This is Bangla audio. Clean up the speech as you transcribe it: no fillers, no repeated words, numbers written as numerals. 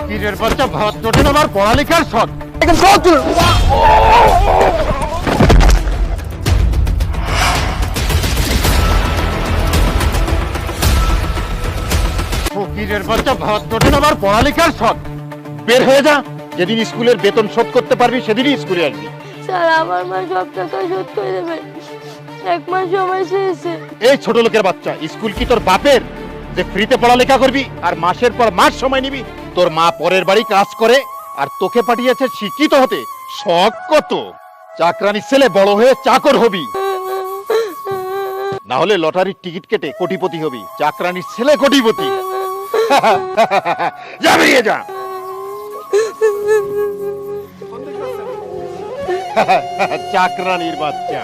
ফকিরের বাচ্চা ভাত জোটে না, আমার পড়ালেখার শখ। ফকিরের বাচ্চা ভাত জোটে না, আমার পড়ালেখার শখ। বের হয়ে যা, যেদিন স্কুলের বেতন শোধ করতে পারবি সেদিনই স্কুলে আসবি। স্যার আমার মা সব টাকা শোধ করে দেবে, 1 মাস সময় চেয়েছে। এই ছোট লোকের বাচ্চা, স্কুল কি তোর বাপের যে ফ্রিতে পড়ালেখা করবি আর মাসের পর মাস সময় নিবি? তোর মা পরের বাড়ি কাজ করে আর তোকে পাঠিয়েছে শিক্ষিত হতে। শখ কত! চাকরানির ছেলে বড় হয়ে চাকর হবি, না হলে লটারির টিকিট কেটে কোটিপতি হবি। চাকরানির ছেলে কোটিপতি। যা, বেরিয়ে যা। চাকরানির বাচ্চা।